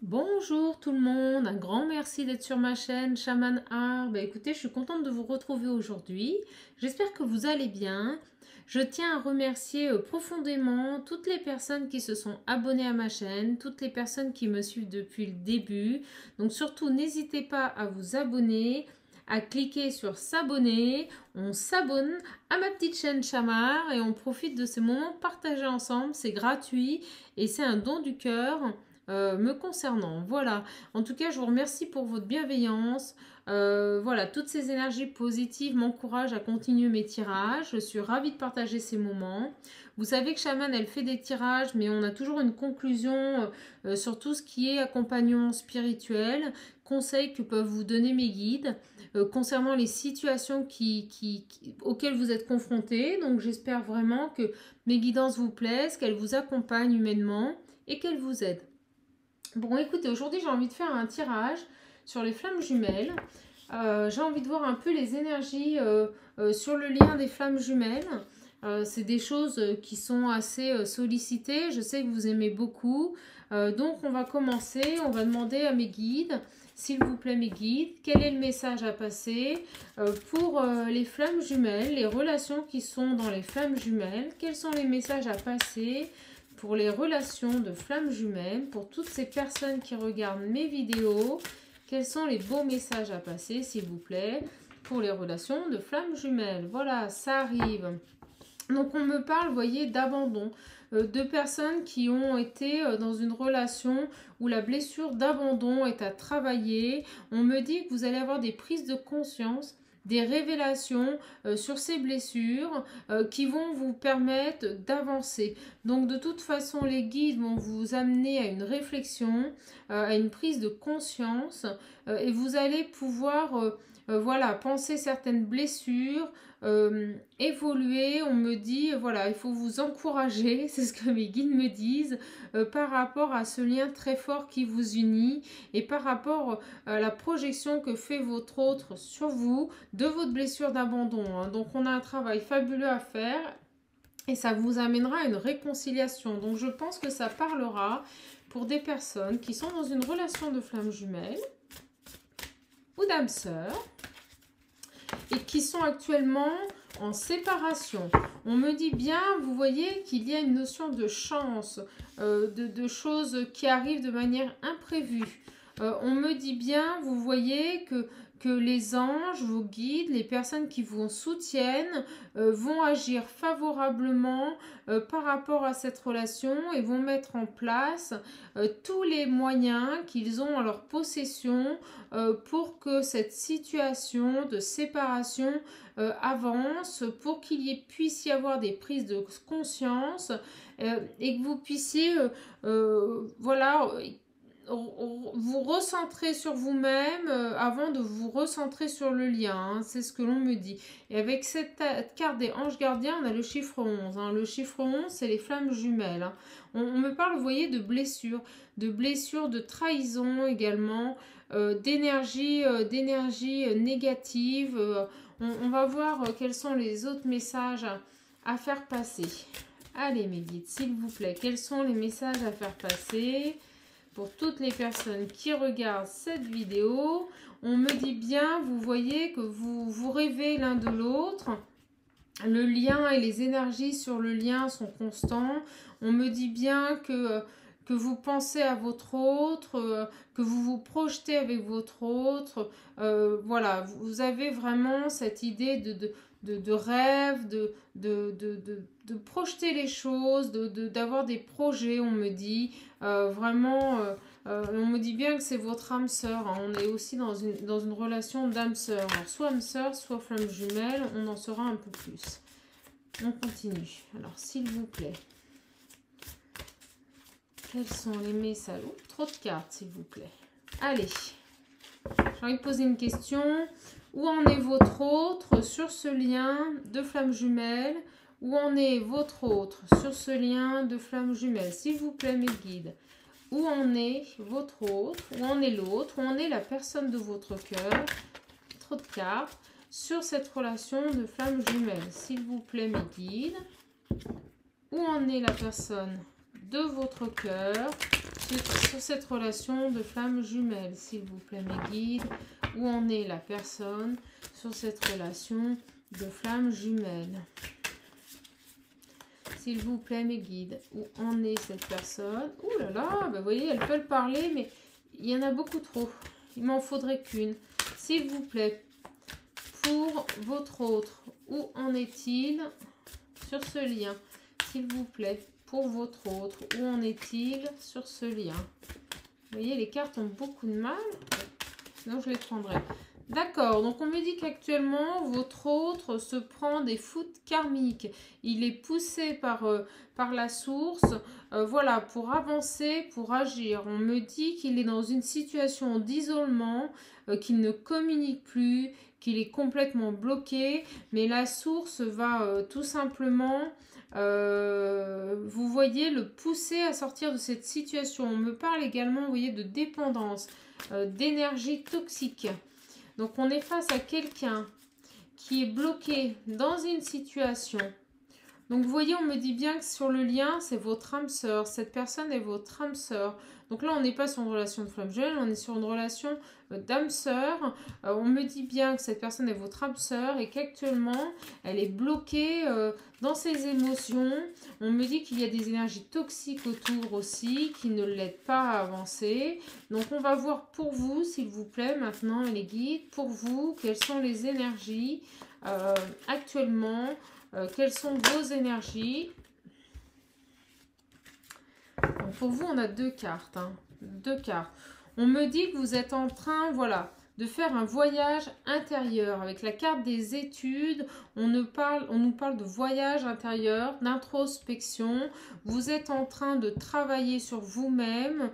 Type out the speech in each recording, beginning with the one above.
Bonjour tout le monde, un grand merci d'être sur ma chaîne Shaman Art. Écoutez, je suis contente de vous retrouver aujourd'hui. J'espère que vous allez bien. Je tiens à remercier profondément toutes les personnes qui se sont abonnées à ma chaîne, toutes les personnes qui me suivent depuis le début. Donc surtout, n'hésitez pas à vous abonner, à cliquer sur s'abonner. On s'abonne à ma petite chaîne Shaman et on profite de ces moments partagés ensemble. C'est gratuit et c'est un don du cœur. Me concernant. Voilà. En tout cas, je vous remercie pour votre bienveillance. Voilà, toutes ces énergies positives m'encouragent à continuer mes tirages. Je suis ravie de partager ces moments. Vous savez que Shaman, elle fait des tirages, mais on a toujours une conclusion sur tout ce qui est accompagnement spirituel, conseils que peuvent vous donner mes guides concernant les situations auxquelles vous êtes confrontés. Donc, j'espère vraiment que mes guidances vous plaisent, qu'elles vous accompagnent humainement et qu'elles vous aident. Bon, écoutez, aujourd'hui, j'ai envie de faire un tirage sur les flammes jumelles. J'ai envie de voir un peu les énergies sur le lien des flammes jumelles. C'est des choses qui sont assez sollicitées. Je sais que vous aimez beaucoup. Donc, on va commencer. On va demander à mes guides, s'il vous plaît, mes guides, quel est le message à passer pour les flammes jumelles, les relations qui sont dans les flammes jumelles. Quels sont les messages à passer pour les relations de flammes jumelles, pour toutes ces personnes qui regardent mes vidéos, quels sont les beaux messages à passer, s'il vous plaît, pour les relations de flammes jumelles. Voilà, ça arrive. Donc, on me parle, vous voyez, d'abandon, de personnes qui ont été dans une relation où la blessure d'abandon est à travailler. On me dit que vous allez avoir des prises de conscience, des révélations sur ces blessures qui vont vous permettre d'avancer. Donc de toute façon, les guides vont vous amener à une réflexion, à une prise de conscience et vous allez pouvoir voilà, penser certaines blessures, évoluer. On me dit, voilà, il faut vous encourager, c'est ce que mes guides me disent, par rapport à ce lien très fort qui vous unit et par rapport à la projection que fait votre autre sur vous de votre blessure d'abandon. Hein. Donc on a un travail fabuleux à faire et ça vous amènera à une réconciliation. Donc je pense que ça parlera pour des personnes qui sont dans une relation de flamme jumelle ou d'âme sœur et qui sont actuellement en séparation. On me dit bien, vous voyez qu'il y a une notion de chance, de choses qui arrivent de manière imprévue. On me dit bien, vous voyez que les anges, vos guides, les personnes qui vous soutiennent vont agir favorablement par rapport à cette relation et vont mettre en place tous les moyens qu'ils ont en leur possession pour que cette situation de séparation avance, pour qu'il puisse y avoir des prises de conscience et que vous puissiez voilà, vous recentrer sur vous-même avant de vous recentrer sur le lien, hein, c'est ce que l'on me dit. Et avec cette carte des anges gardiens, on a le chiffre 11. Hein. Le chiffre 11, c'est les flammes jumelles. Hein. On me parle, vous voyez, de blessures, de trahison également, d'énergie négative. On va voir quels sont les autres messages à faire passer. Allez mes guides, s'il vous plaît, quels sont les messages à faire passer pour toutes les personnes qui regardent cette vidéo? On me dit bien, vous voyez que vous rêvez l'un de l'autre. Le lien et les énergies sur le lien sont constants. On me dit bien que vous pensez à votre autre, que vous vous projetez avec votre autre. Voilà, vous avez vraiment cette idée de rêve, de projeter les choses, d'avoir des projets, on me dit. Vraiment, on me dit bien que c'est votre âme sœur. Hein. On est aussi dans une relation d'âme sœur. Alors, soit âme sœur, soit flamme jumelle, on en saura un peu plus. On continue. Alors, s'il vous plaît, quels sont les messages? Oh, trop de cartes, s'il vous plaît. Allez, j'ai envie de poser une question. Où en est votre autre sur ce lien de flamme jumelle? Où en est votre autre sur ce lien de flamme jumelle? S'il vous plaît, mes guides. Où en est votre autre? Où en est l'autre? Où en est la personne de votre cœur? Trop de cartes. Sur cette relation de flamme jumelle, s'il vous plaît, mes guides. Où en est la personne de votre cœur sur cette relation de flamme jumelle, s'il vous plaît, mes guides. Où en est la personne sur cette relation de flamme jumelle? S'il vous plaît, mes guides, où en est cette personne? Ouh là là, ben vous voyez, elles peuvent parler, mais il y en a beaucoup trop. Il m'en faudrait qu'une. S'il vous plaît, pour votre autre, où en est-il sur ce lien? S'il vous plaît, pour votre autre, où en est-il sur ce lien? Vous voyez, les cartes ont beaucoup de mal, sinon je les prendrai. D'accord, donc on me dit qu'actuellement, votre autre se prend des foudres karmiques. Il est poussé par la source, voilà, pour avancer, pour agir. On me dit qu'il est dans une situation d'isolement, qu'il ne communique plus, qu'il est complètement bloqué. Mais la source va tout simplement, vous voyez, le pousser à sortir de cette situation. On me parle également, vous voyez, de dépendance, d'énergie toxique. Donc, on est face à quelqu'un qui est bloqué dans une situation. Donc, vous voyez, on me dit bien que sur le lien, c'est votre âme sœur. Cette personne est votre âme sœur. Donc là, on n'est pas sur une relation de flamme jumelle, on est sur une relation d'âme sœur. On me dit bien que cette personne est votre âme sœur et qu'actuellement, elle est bloquée dans ses émotions. On me dit qu'il y a des énergies toxiques autour aussi qui ne l'aident pas à avancer. Donc, on va voir pour vous, s'il vous plaît, maintenant, les guides, pour vous, quelles sont les énergies actuellement, quelles sont vos énergies. Donc pour vous, on a deux cartes. Deux cartes. On me dit que vous êtes en train, voilà, de faire un voyage intérieur. Avec la carte des études, on nous parle de voyage intérieur, d'introspection. Vous êtes en train de travailler sur vous-même,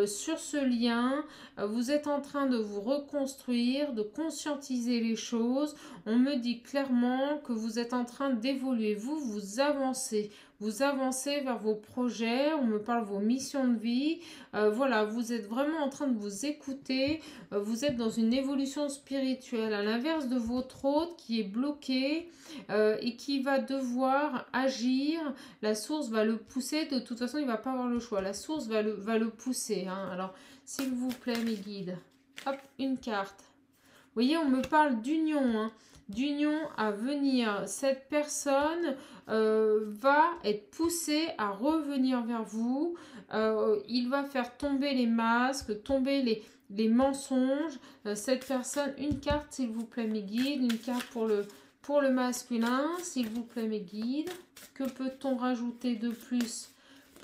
sur ce lien. Vous êtes en train de vous reconstruire, de conscientiser les choses. On me dit clairement que vous êtes en train d'évoluer. Vous avancez. Vous avancez vers vos projets, on me parle de vos missions de vie. Voilà, vous êtes vraiment en train de vous écouter. Vous êtes dans une évolution spirituelle, à l'inverse de votre autre qui est bloqué et qui va devoir agir. La source va le pousser. De toute façon, il ne va pas avoir le choix. La source va le pousser. Alors, s'il vous plaît, mes guides, hop, une carte. Vous voyez, on me parle d'union, d'union à venir. Cette personne va être poussée à revenir vers vous. Il va faire tomber les masques, tomber les mensonges. Cette personne, une carte, s'il vous plaît, mes guides. Une carte pour le masculin, s'il vous plaît, mes guides. Que peut-on rajouter de plus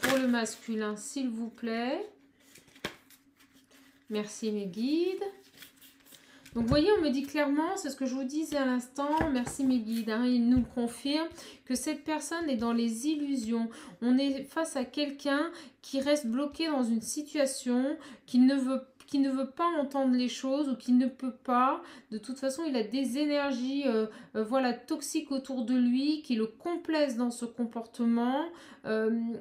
pour le masculin, s'il vous plaît? Merci, mes guides. Donc, vous voyez, on me dit clairement, c'est ce que je vous disais à l'instant, merci mes guides, ils nous confirment que cette personne est dans les illusions. On est face à quelqu'un qui reste bloqué dans une situation, qui ne veut pas entendre les choses ou qui ne peut pas. De toute façon, il a des énergies voilà, toxiques autour de lui qui le complaisent dans ce comportement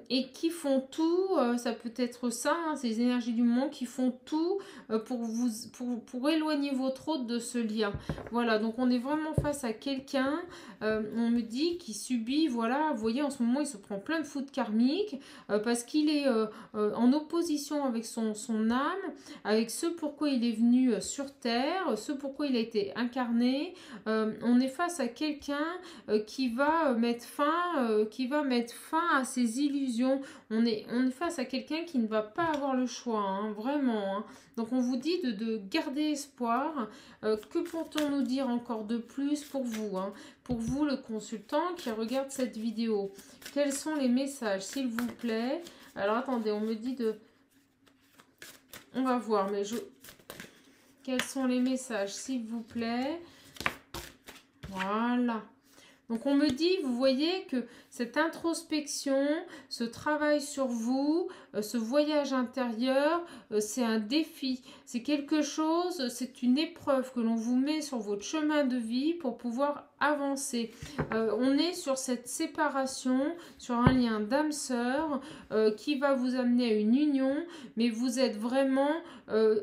et qui font tout, ça peut être ça, ces énergies du monde qui font tout pour éloigner votre autre de ce lien. Voilà, donc on est vraiment face à quelqu'un, on me dit, qui subit, voilà, vous voyez, en ce moment, il se prend plein de foudres karmiques parce qu'il est en opposition avec son âme, avec ce pourquoi il est venu sur Terre, ce pourquoi il a été incarné. On est face à quelqu'un qui va mettre fin à ses illusions. On est face à quelqu'un qui ne va pas avoir le choix, vraiment. Donc on vous dit de garder espoir. Que peut-on nous dire encore de plus pour vous, pour vous, le consultant qui regarde cette vidéo? Quels sont les messages, s'il vous plaît? Alors attendez, on me dit de... On va voir, mais quels sont les messages, s'il vous plaît? Voilà. Donc, on me dit, vous voyez que cette introspection, ce travail sur vous, ce voyage intérieur, c'est un défi. C'est quelque chose, c'est une épreuve que l'on vous met sur votre chemin de vie pour pouvoir avancer. On est sur cette séparation, sur un lien d'âme-sœur qui va vous amener à une union, mais vous êtes vraiment,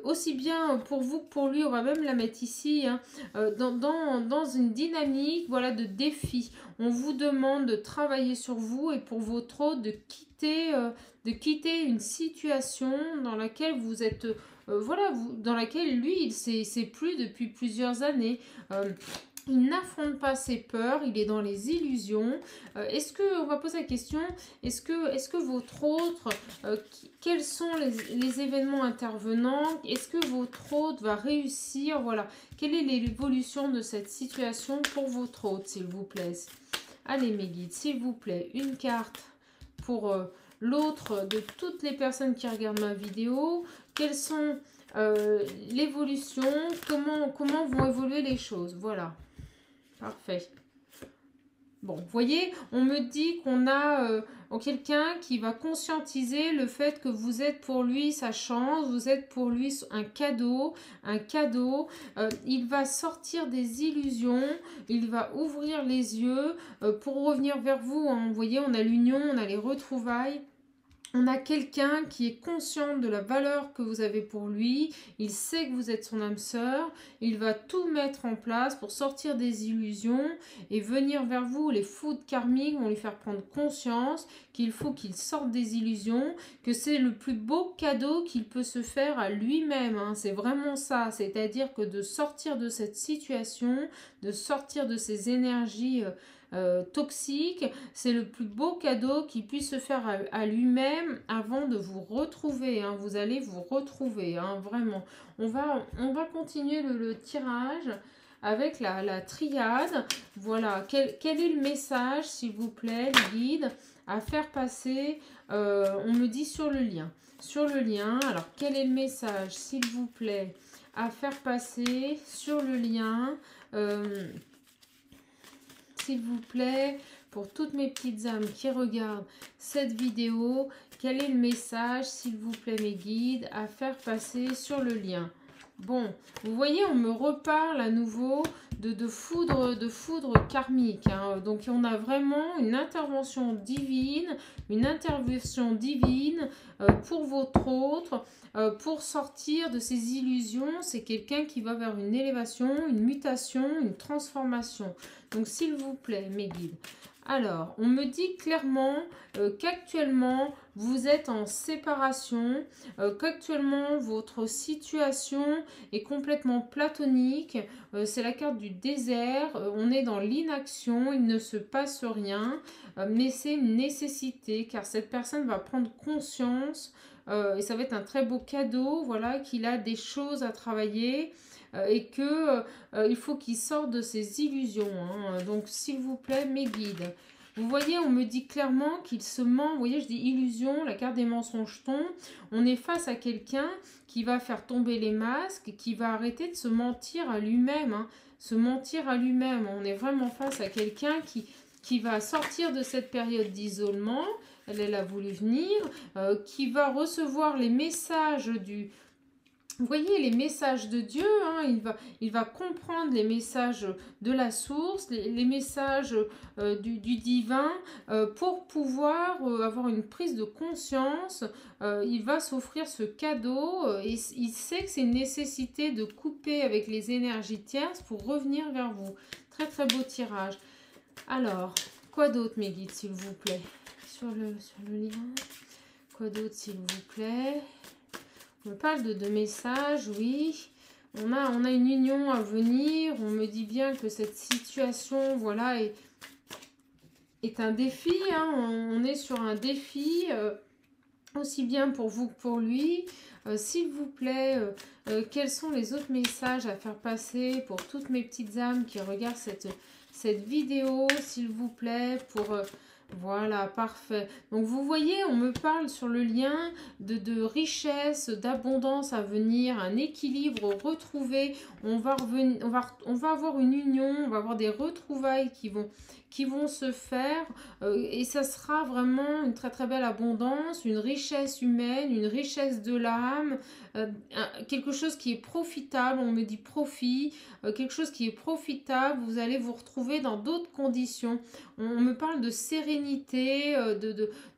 aussi bien pour vous que pour lui, on va même la mettre ici, dans une dynamique, voilà, de défi. On vous demande de travailler sur vous et pour votre autre de quitter de quitter une situation dans laquelle vous êtes, voilà, dans laquelle lui, il s'est plu depuis plusieurs années. Il n'affronte pas ses peurs, il est dans les illusions. Est-ce que, on va poser la question, est-ce que votre autre, quels sont les événements intervenants? Est-ce que votre autre va réussir? Voilà, quelle est l'évolution de cette situation pour votre autre, s'il vous plaît? Allez mes guides, s'il vous plaît, une carte pour l'autre de toutes les personnes qui regardent ma vidéo. Quelles sont l'évolution? Comment vont évoluer les choses? Voilà. Parfait. Bon, vous voyez, on me dit qu'on a quelqu'un qui va conscientiser le fait que vous êtes pour lui sa chance, vous êtes pour lui un cadeau, il va sortir des illusions, il va ouvrir les yeux pour revenir vers vous. Hein. Vous voyez, on a l'union, on a les retrouvailles. On a quelqu'un qui est conscient de la valeur que vous avez pour lui, il sait que vous êtes son âme sœur, il va tout mettre en place pour sortir des illusions et venir vers vous. Les foudres karmiques vont lui faire prendre conscience qu'il faut qu'il sorte des illusions, que c'est le plus beau cadeau qu'il peut se faire à lui-même. Hein. C'est vraiment ça, c'est-à-dire que de sortir de cette situation, de sortir de ces énergies toxique, c'est le plus beau cadeau qu'il puisse se faire à lui-même avant de vous retrouver. Hein. Vous allez vous retrouver, hein, vraiment. On va continuer le tirage avec la triade. Voilà, quel est le message, s'il vous plaît, les guides, à faire passer? On me dit sur le lien. Sur le lien, alors quel est le message, s'il vous plaît, à faire passer sur le lien s'il vous plaît, pour toutes mes petites âmes qui regardent cette vidéo, quel est le message, s'il vous plaît, mes guides, à faire passer sur le lien? Bon, vous voyez, on me reparle à nouveau de foudre karmique. Hein. Donc, on a vraiment une intervention divine pour votre autre, pour sortir de ces illusions. C'est quelqu'un qui va vers une élévation, une mutation, une transformation. Donc, s'il vous plaît, mes guides. Alors, on me dit clairement qu'actuellement, vous êtes en séparation, qu'actuellement, votre situation est complètement platonique. C'est la carte du désert. On est dans l'inaction, il ne se passe rien, mais c'est une nécessité, car cette personne va prendre conscience, et ça va être un très beau cadeau, voilà, qu'il a des choses à travailler, et que il faut qu'il sorte de ses illusions. Hein. Donc, s'il vous plaît, mes guides. Vous voyez, on me dit clairement qu'il se ment. Vous voyez, je dis illusion, la carte des mensonges tombe. On est face à quelqu'un qui va faire tomber les masques, qui va arrêter de se mentir à lui-même. Hein. Se mentir à lui-même. On est vraiment face à quelqu'un qui va sortir de cette période d'isolement. Elle a voulu venir. Qui va recevoir les messages du... Vous voyez les messages de Dieu, hein, il va comprendre les messages de la source, les messages du divin, pour pouvoir avoir une prise de conscience. Il va s'offrir ce cadeau et il sait que c'est une nécessité de couper avec les énergies tierces pour revenir vers vous. Très très beau tirage. Alors, quoi d'autre mes guides, s'il vous plaît, sur le lien? Quoi d'autre, s'il vous plaît? On parle de messages, oui. On a une union à venir. On me dit bien que cette situation, voilà, est un défi. Hein. On est sur un défi, aussi bien pour vous que pour lui. S'il vous plaît, quels sont les autres messages à faire passer pour toutes mes petites âmes qui regardent cette vidéo, s'il vous plaît, pour... Voilà, parfait. Donc, vous voyez, on me parle sur le lien de richesse, d'abondance à venir, un équilibre retrouvé. On va avoir une union, on va avoir des retrouvailles qui vont se faire et ça sera vraiment une très très belle abondance, une richesse humaine, une richesse de l'âme, quelque chose qui est profitable, on me dit profit, quelque chose qui est profitable, vous allez vous retrouver dans d'autres conditions. On me parle de sérénité,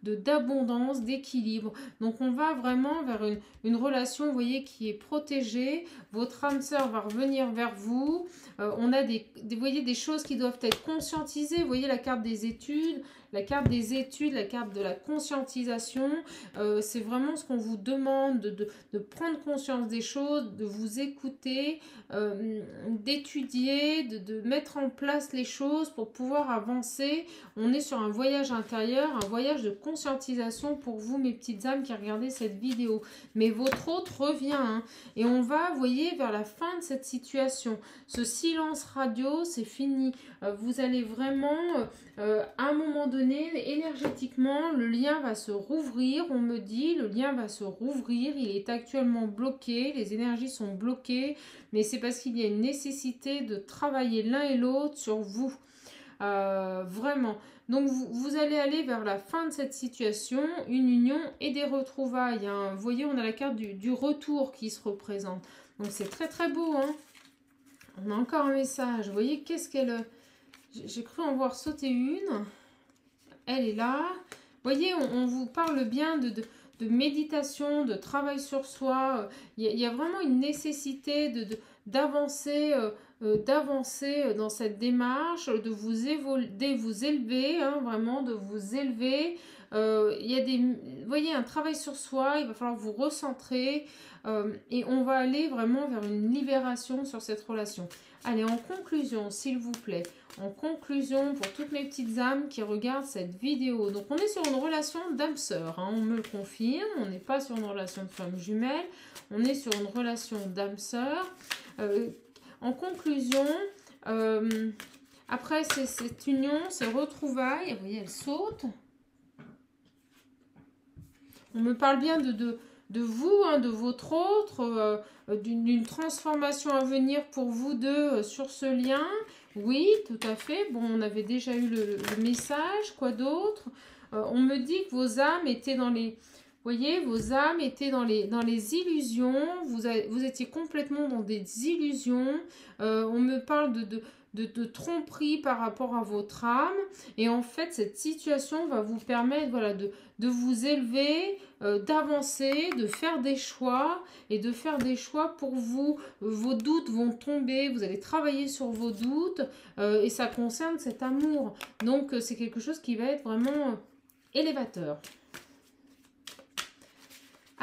d'abondance, d'équilibre. Donc on va vraiment vers une relation, vous voyez, qui est protégée. Votre âme sœur va revenir vers vous. On a vous voyez, des choses qui doivent être conscientisées. Vous voyez la carte des études, la carte des études, la carte de la conscientisation. C'est vraiment ce qu'on vous demande, de prendre conscience des choses, de vous écouter, d'étudier, de mettre en place les choses pour pouvoir avancer. On est sur un voyage intérieur, un voyage de conscientisation pour vous, mes petites âmes qui regardez cette vidéo. Mais votre hôte revient, hein, et on va, vous voyez, vers la fin de cette situation. Ce silence radio, c'est fini. Vous allez vraiment, à un moment donné, énergétiquement, le lien va se rouvrir. On me dit, le lien va se rouvrir. Il est actuellement bloqué, les énergies sont bloquées, mais c'est parce qu'il y a une nécessité de travailler l'un et l'autre sur vous. Vraiment. Donc vous allez aller vers la fin de cette situation, une union et des retrouvailles, hein. Vous voyez, on a la carte du retour qui se représente. Donc c'est très très beau, hein. On a encore un message. Vous voyez, qu'est-ce qu'elle... J'ai cru en voir sauter une. Elle est là. Vous voyez, on vous parle bien de méditation, de travail sur soi. Il y a vraiment une nécessité d'avancer dans cette démarche, de vous élever, hein, vraiment de vous élever. Il y a vous voyez, un travail sur soi, il va falloir vous recentrer et on va aller vraiment vers une libération sur cette relation. Allez, en conclusion, s'il vous plaît, en conclusion pour toutes mes petites âmes qui regardent cette vidéo. Donc, on est sur une relation d'âme-sœur, hein, on me le confirme, on n'est pas sur une relation de femme jumelle, on est sur une relation d'âme-sœur. En conclusion, après cette union, ces retrouvailles, vous voyez, elle saute. On me parle bien de vous, hein, de votre autre, d'une transformation à venir pour vous deux sur ce lien. Oui, tout à fait. Bon, on avait déjà eu le message. Quoi d'autre? On me dit que vos âmes étaient dans les... Vous voyez, vos âmes étaient dans les illusions. Vous étiez complètement dans des illusions. On me parle de tromperie par rapport à votre âme. Et en fait, cette situation va vous permettre, voilà, de vous élever, d'avancer, de faire des choix et de faire des choix pour vous. Vos doutes vont tomber, vous allez travailler sur vos doutes et ça concerne cet amour. Donc, c'est quelque chose qui va être vraiment élévateur.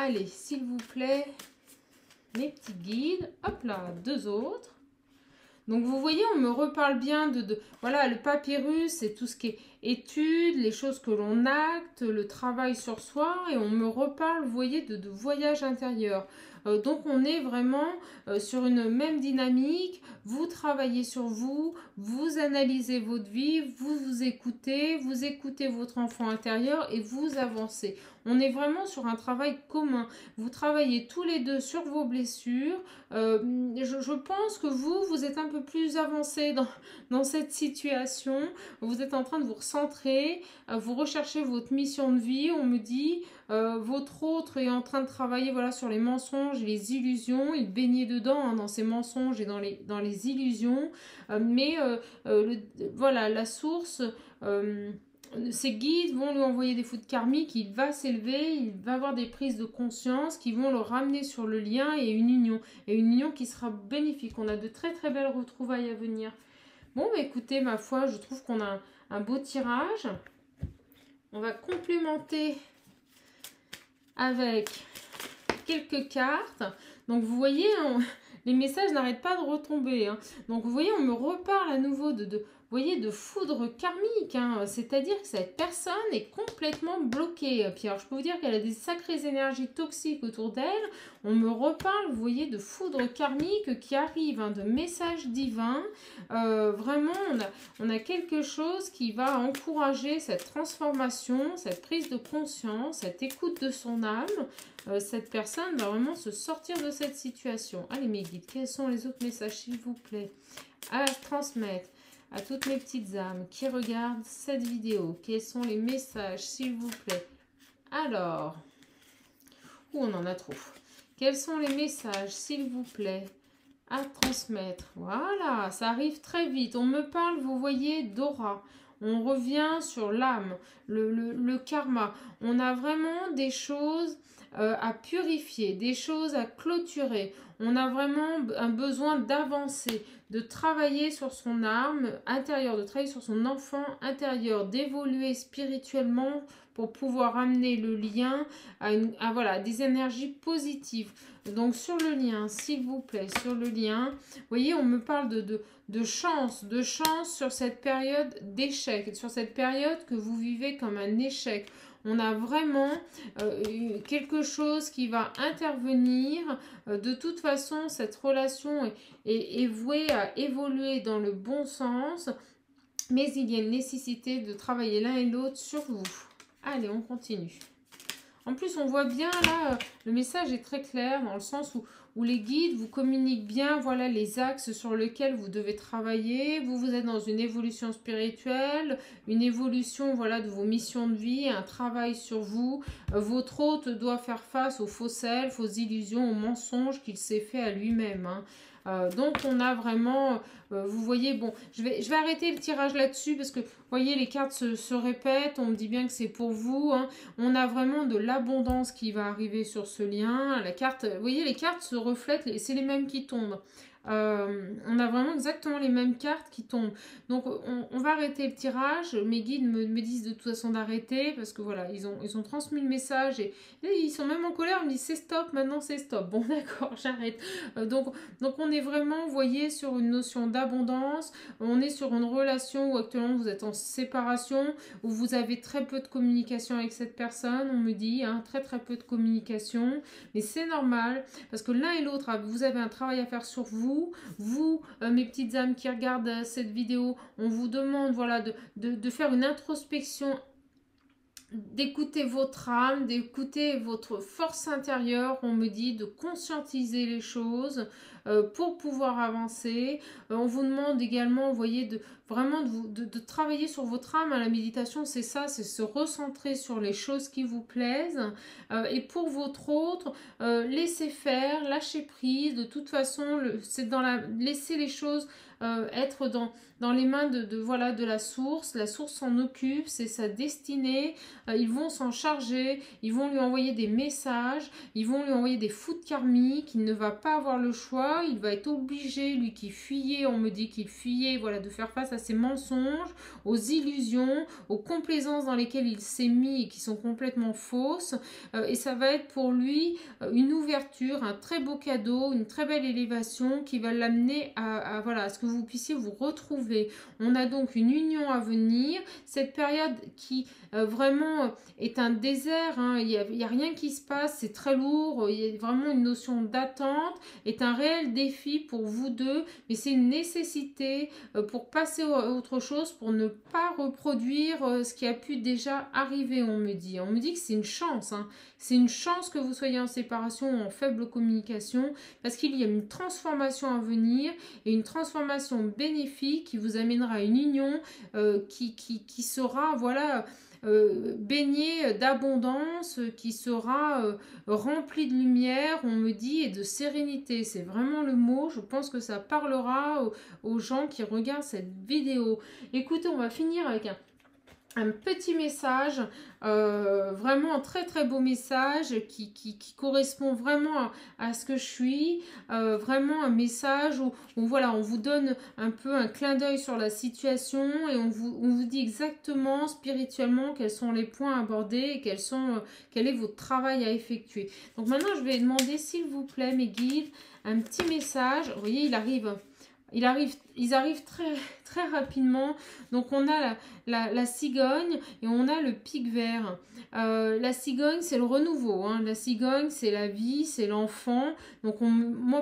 Allez, s'il vous plaît, mes petits guides. Hop là, deux autres. Donc, vous voyez, on me reparle bien voilà, le papyrus, c'est tout ce qui est études, les choses que l'on acte, le travail sur soi. Et on me reparle, vous voyez, de voyage intérieur. Donc, on est vraiment sur une même dynamique. Vous travaillez sur vous, vous analysez votre vie, vous écoutez votre enfant intérieur et vous avancez. On est vraiment sur un travail commun. Vous travaillez tous les deux sur vos blessures. Je pense que vous êtes un peu plus avancé dans cette situation. Vous êtes en train de vous recentrer, vous recherchez votre mission de vie. On me dit, votre autre est en train de travailler, voilà, sur les mensonges et les illusions. Il baignait dedans, hein, dans ces mensonges et dans les illusions. Voilà, la source... ses guides vont lui envoyer des foudres karmiques, il va s'élever, il va avoir des prises de conscience qui vont le ramener sur le lien et une union qui sera bénéfique. On a de très très belles retrouvailles à venir. Bon, bah écoutez, ma foi, je trouve qu'on a un beau tirage. On va complémenter avec quelques cartes. Donc vous voyez, les messages n'arrêtent pas de retomber, hein. Donc vous voyez, on me reparle à nouveau vous voyez, de foudre karmique, hein. C'est-à-dire que cette personne est complètement bloquée. Puis alors, je peux vous dire qu'elle a des sacrées énergies toxiques autour d'elle. On me reparle, vous voyez, de foudre karmique qui arrive, hein, de messages divins. Vraiment, on a quelque chose qui va encourager cette transformation, cette prise de conscience, cette écoute de son âme. Cette personne va vraiment se sortir de cette situation. Allez, mes guides, quels sont les autres messages, s'il vous plaît, à transmettre à toutes mes petites âmes qui regardent cette vidéo? Quels sont les messages, s'il vous plaît? Alors, on en a trop. Quels sont les messages, s'il vous plaît, à transmettre? Voilà, ça arrive très vite. On me parle, vous voyez, d'aura. On revient sur l'âme, le karma. On a vraiment des choses à purifier, des choses à clôturer. On a vraiment un besoin d'avancer, de travailler sur son âme intérieure, de travailler sur son enfant intérieur, d'évoluer spirituellement pour pouvoir amener le lien à voilà, des énergies positives. Donc sur le lien, s'il vous plaît, sur le lien, vous voyez, on me parle de chance sur cette période d'échec, sur cette période que vous vivez comme un échec. On a vraiment quelque chose qui va intervenir. De toute façon, cette relation est vouée à évoluer dans le bon sens, mais il y a une nécessité de travailler l'un et l'autre sur vous. Allez, on continue. En plus, on voit bien là, le message est très clair dans le sens où les guides vous communiquent bien, voilà les axes sur lesquels vous devez travailler. Vous êtes dans une évolution spirituelle, une évolution voilà de vos missions de vie, un travail sur vous. Votre hôte doit faire face aux faux selfs, aux illusions, aux mensonges qu'il s'est fait à lui-même. Hein. Donc on a vraiment, vous voyez, bon, je vais arrêter le tirage là-dessus parce que, vous voyez, les cartes se répètent, on me dit bien que c'est pour vous, hein. On a vraiment de l'abondance qui va arriver sur ce lien, la carte, vous voyez, les cartes se reflètent, c'est les mêmes qui tombent. On a vraiment exactement les mêmes cartes qui tombent. Donc on va arrêter le tirage. Mes guides me disent de toute façon d'arrêter parce que voilà, ils ont transmis le message et ils sont même en colère. Ils me disent c'est stop, maintenant c'est stop. Bon d'accord, j'arrête. Donc on est vraiment, vous voyez, sur une notion d'abondance. On est sur une relation où actuellement vous êtes en séparation, où vous avez très peu de communication avec cette personne. On me dit hein, très peu de communication, mais c'est normal parce que l'un et l'autre, vous avez un travail à faire sur vous. Vous, mes petites âmes qui regardent cette vidéo, on vous demande voilà, de faire une introspection, d'écouter votre âme, d'écouter votre force intérieure, on me dit de conscientiser les choses pour pouvoir avancer. On vous demande également, vous voyez, vraiment de travailler sur votre âme. La méditation, c'est ça, c'est se recentrer sur les choses qui vous plaisent. Et pour votre autre, laissez faire, lâchez prise. De toute façon, c'est laisser les choses être dans les mains voilà, de la source s'en occupe, c'est sa destinée, ils vont s'en charger, ils vont lui envoyer des messages, ils vont lui envoyer des foudres karmiques, il ne va pas avoir le choix, il va être obligé, lui qui fuyait, on me dit qu'il fuyait, voilà, de faire face à ses mensonges, aux illusions, aux complaisances dans lesquelles il s'est mis et qui sont complètement fausses, et ça va être pour lui une ouverture, un très beau cadeau, une très belle élévation qui va l'amener voilà, à ce que vous puissiez vous retrouver. On a donc une union à venir, cette période qui vraiment est un désert, hein. Il y a rien qui se passe, c'est très lourd, il y a vraiment une notion d'attente, est un réel défi pour vous deux, mais c'est une nécessité pour passer à autre chose, pour ne pas reproduire ce qui a pu déjà arriver, on me dit. On me dit que c'est une chance, hein. C'est une chance que vous soyez en séparation ou en faible communication, parce qu'il y a une transformation à venir, et une transformation bénéfique qui vous amènera à une union qui sera, voilà, baignée d'abondance, qui sera remplie de lumière, on me dit, et de sérénité. C'est vraiment le mot, je pense que ça parlera aux gens qui regardent cette vidéo. Écoutez, on va finir avec un petit message, vraiment un très beau message qui correspond vraiment à ce que je suis, vraiment un message où voilà, on vous donne un peu un clin d'œil sur la situation et on vous dit exactement spirituellement quels sont les points abordés et quel est votre travail à effectuer. Donc maintenant je vais demander s'il vous plaît mes guides un petit message. Vous voyez, ils arrivent très rapidement. Donc on a la cigogne et on a le pic vert. La cigogne, c'est le renouveau, hein. La cigogne, c'est la vie, c'est l'enfant. Donc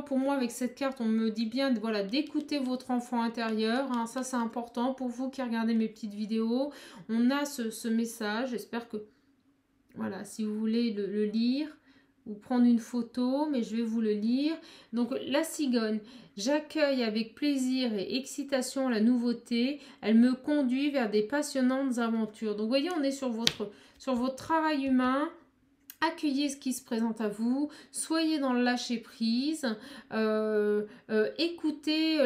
pour moi, avec cette carte, on me dit bien voilà, d'écouter votre enfant intérieur, hein. Ça, c'est important pour vous qui regardez mes petites vidéos. On a ce message. J'espère que, voilà, si vous voulez le lire ou prendre une photo, mais je vais vous le lire. Donc la cigogne, j'accueille avec plaisir et excitation la nouveauté, elle me conduit vers des passionnantes aventures. Donc vous voyez, on est sur votre travail humain, Accueillez ce qui se présente à vous, soyez dans le lâcher prise, écoutez,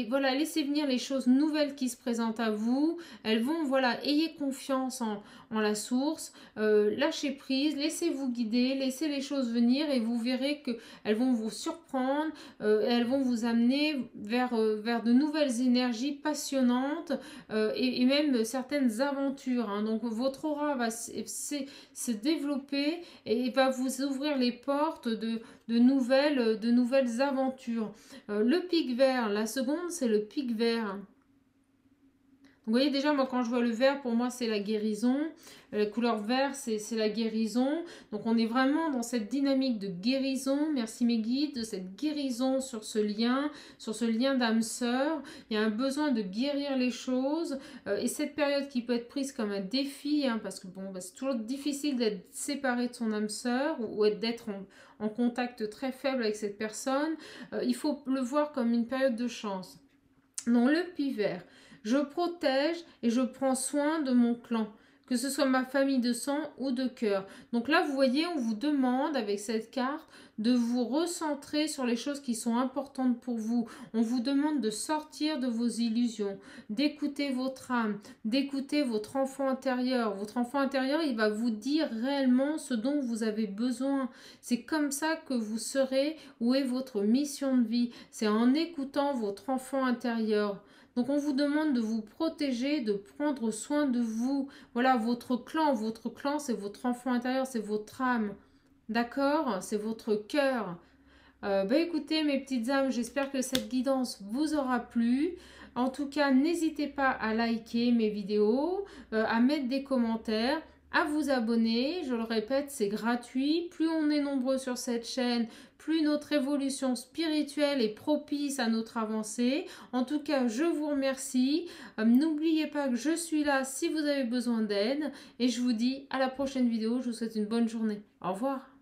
voilà, laissez venir les choses nouvelles qui se présentent à vous. Elles vont, voilà, ayez confiance en la source, lâchez prise, laissez-vous guider, laissez les choses venir et vous verrez qu'elles vont vous surprendre, elles vont vous amener vers de nouvelles énergies passionnantes et même certaines aventures. Hein. Donc votre aura va se développer et va vous ouvrir les portes de nouvelles aventures. Le pic vert, la seconde, c'est le pic vert. Vous voyez déjà, moi quand je vois le vert, pour moi c'est la guérison. La couleur vert, c'est la guérison. Donc on est vraiment dans cette dynamique de guérison, merci mes guides, de cette guérison sur ce lien d'âme sœur. Il y a un besoin de guérir les choses. Et cette période qui peut être prise comme un défi, hein, parce que bon, c'est toujours difficile d'être séparé de son âme sœur ou d'être en contact très faible avec cette personne. Il faut le voir comme une période de chance. Non, le pic vert. Je protège et je prends soin de mon clan, que ce soit ma famille de sang ou de cœur. Donc là, vous voyez, on vous demande avec cette carte de vous recentrer sur les choses qui sont importantes pour vous. On vous demande de sortir de vos illusions, d'écouter votre âme, d'écouter votre enfant intérieur. Votre enfant intérieur, il va vous dire réellement ce dont vous avez besoin. C'est comme ça que vous saurez où est votre mission de vie. C'est en écoutant votre enfant intérieur. Donc on vous demande de vous protéger, de prendre soin de vous. Voilà, votre clan c'est votre enfant intérieur, c'est votre âme. D'accord? C'est votre cœur. Écoutez mes petites âmes, j'espère que cette guidance vous aura plu. En tout cas, n'hésitez pas à liker mes vidéos, à mettre des commentaires, à vous abonner. Je le répète, c'est gratuit. Plus on est nombreux sur cette chaîne, plus notre évolution spirituelle est propice à notre avancée. En tout cas, je vous remercie. N'oubliez pas que je suis là si vous avez besoin d'aide. Et je vous dis à la prochaine vidéo. Je vous souhaite une bonne journée. Au revoir.